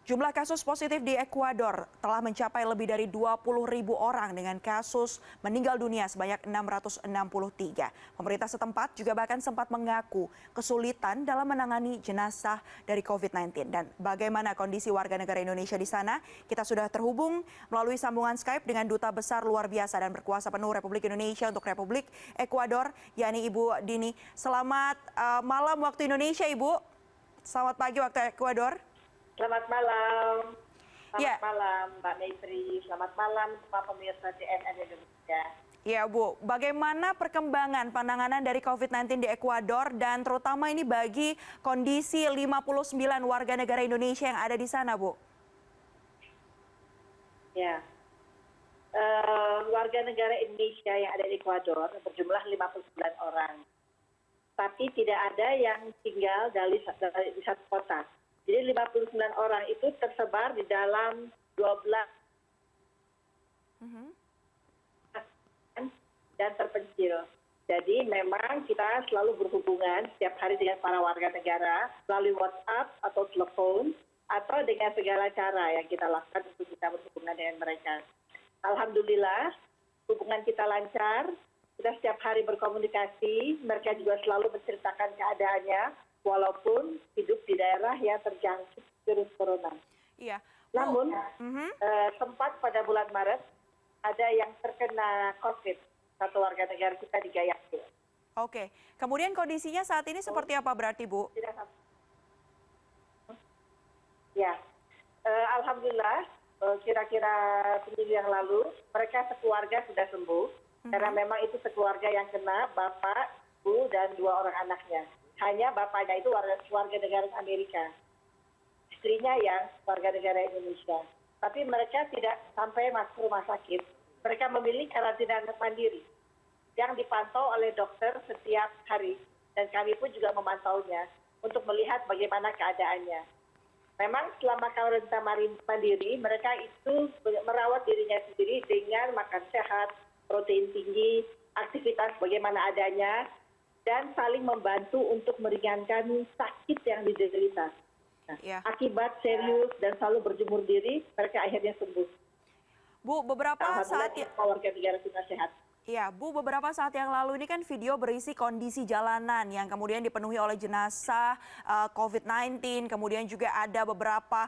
Jumlah kasus positif di Ekuador telah mencapai lebih dari 20.000 orang dengan kasus meninggal dunia sebanyak 663. Pemerintah setempat juga bahkan sempat mengaku kesulitan dalam menangani jenazah dari COVID-19. Dan bagaimana kondisi warga negara Indonesia di sana? Kita sudah terhubung melalui sambungan Skype dengan Duta Besar Luar Biasa dan Berkuasa Penuh Republik Indonesia untuk Republik Ekuador, yakni Ibu Dini. Selamat malam waktu Indonesia, Ibu. Selamat pagi waktu Ekuador. Selamat malam. Ya. Selamat malam, Mbak Mayfri. Selamat malam semua pemirsa CNN Indonesia. Ya, Bu. Bagaimana perkembangan penanganan dari COVID-19 di Ekuador dan terutama ini bagi kondisi 59 warga negara Indonesia yang ada di sana, Bu? Ya. Warga negara Indonesia yang ada di Ekuador berjumlah 59 orang. Tapi tidak ada yang tinggal di satu kota. Jadi 59 orang itu tersebar di dalam 12 dan terpencil. Jadi memang kita selalu berhubungan setiap hari dengan para warga negara melalui WhatsApp atau telepon atau dengan segala cara yang kita lakukan untuk kita berhubungan dengan mereka. Alhamdulillah hubungan kita lancar, kita setiap hari berkomunikasi, mereka juga selalu menceritakan keadaannya, walaupun hidup di daerah yang terjangkit virus corona. Iya. Namun, sempat pada bulan Maret ada yang terkena COVID, satu warga negara kita di Guayaquil. Oke. Kemudian kondisinya saat ini seperti apa berarti, Bu? Ya, alhamdulillah, kira-kira seminggu yang lalu mereka sekeluarga sudah sembuh, karena memang itu sekeluarga yang kena, bapak, ibu, dan 2 orang anaknya. Hanya bapaknya itu warga negara Amerika, istrinya yang warga negara Indonesia. Tapi mereka tidak sampai masuk rumah sakit. Mereka memilih karantina mandiri yang dipantau oleh dokter setiap hari. Dan kami pun juga memantaunya untuk melihat bagaimana keadaannya. Memang selama karantina mandiri, mereka itu merawat dirinya sendiri dengan makan sehat, protein tinggi, aktivitas bagaimana adanya, dan saling membantu untuk meringankan sakit yang diderita. Akibat serius dan selalu berjemur diri, mereka akhirnya sembuh. Bu, beberapa saat warga negara kita sehat. Ya, Bu, beberapa saat yang lalu ini kan video berisi kondisi jalanan yang kemudian dipenuhi oleh jenazah COVID-19, kemudian juga ada beberapa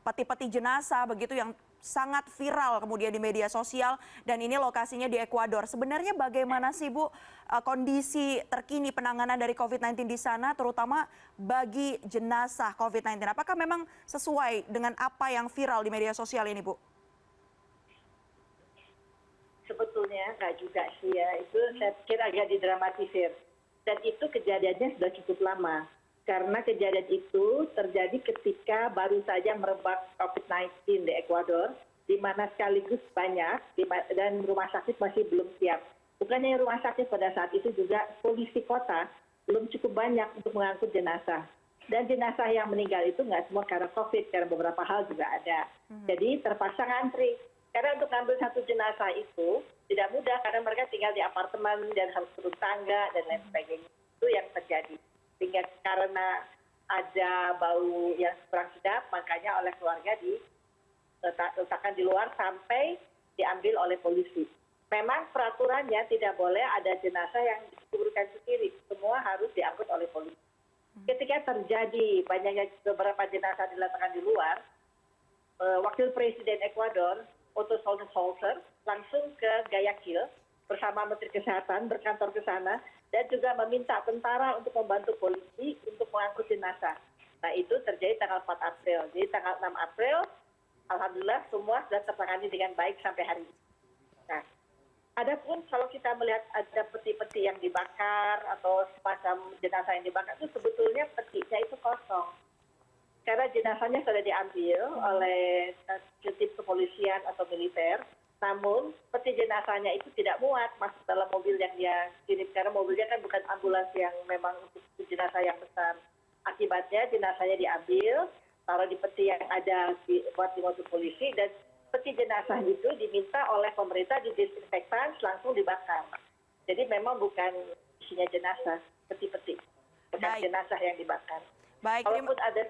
peti-peti jenazah begitu yang sangat viral kemudian di media sosial, dan ini lokasinya di Ekuador. Sebenarnya bagaimana sih, Bu, kondisi terkini penanganan dari COVID-19 di sana, terutama bagi jenazah COVID-19? Apakah memang sesuai dengan apa yang viral di media sosial ini, Bu? Sebetulnya nggak juga sih ya, itu saya pikir agak didramatisir. Dan itu kejadiannya sudah cukup lama. Karena kejadian itu terjadi ketika baru saja merebak COVID-19 di Ekuador, di mana sekaligus banyak dan rumah sakit masih belum siap. Bukannya rumah sakit pada saat itu juga polisi kota belum cukup banyak untuk mengangkut jenazah. Dan jenazah yang meninggal itu nggak semua karena COVID, karena beberapa hal juga ada. Jadi terpaksa ngantri. Karena untuk ngambil satu jenazah itu tidak mudah karena mereka tinggal di apartemen dan harus turun tangga dan lain sebagainya. Itu yang terjadi. Sehingga karena ada bau yang kurang sedap, makanya oleh keluarga diletakkan di luar sampai diambil oleh polisi. Memang peraturannya tidak boleh ada jenazah yang dikuburkan sendiri, semua harus diangkut oleh polisi. Ketika terjadi banyaknya beberapa jenazah diletakkan di luar, Wakil Presiden Ekuador, Otto Scholzer, langsung ke Guayaquil bersama Menteri Kesehatan berkantor ke sana dan juga meminta tentara untuk membantu polisi untuk mengangkut jenazah. Nah, itu terjadi tanggal 4 April. Jadi tanggal 6 April, alhamdulillah semua sudah tertangani dengan baik sampai hari ini. Nah, adapun kalau kita melihat ada peti-peti yang dibakar atau semacam jenazah yang dibakar, itu sebetulnya petinya itu kosong. Karena jenazahnya sudah diambil oleh tim kepolisian atau militer, namun peti jenazahnya itu tidak muat masuk dalam mobil yang dia kirim, karena mobilnya kan bukan ambulans yang memang untuk jenazah yang besar. Akibatnya jenazahnya diambil, taruh di peti yang ada buat di mobil polisi, dan peti jenazah itu diminta oleh pemerintah didesinfektan langsung dibakar. Jadi memang bukan isinya jenazah, peti-peti, bukan jenazah yang dibakar. Baik, Walaupun ada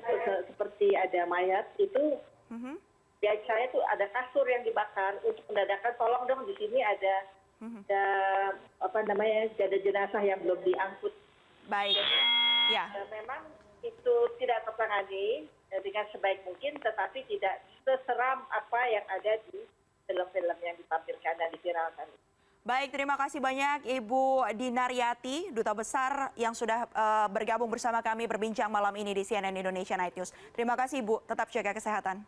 seperti ada mayat itu, Mhm. saya tuh ada kasur yang dibakar untuk mendadakan tolong dong di sini ada ada jenazah yang belum diangkut. Baik, ya. Memang itu tidak tertangani dengan sebaik mungkin, tetapi tidak seseram apa yang ada di film-film yang ditampilkan dan diviralkan. Baik, terima kasih banyak Ibu Dinaryati, Duta Besar yang sudah bergabung bersama kami berbincang malam ini di CNN Indonesia Night News. Terima kasih Ibu, tetap jaga kesehatan.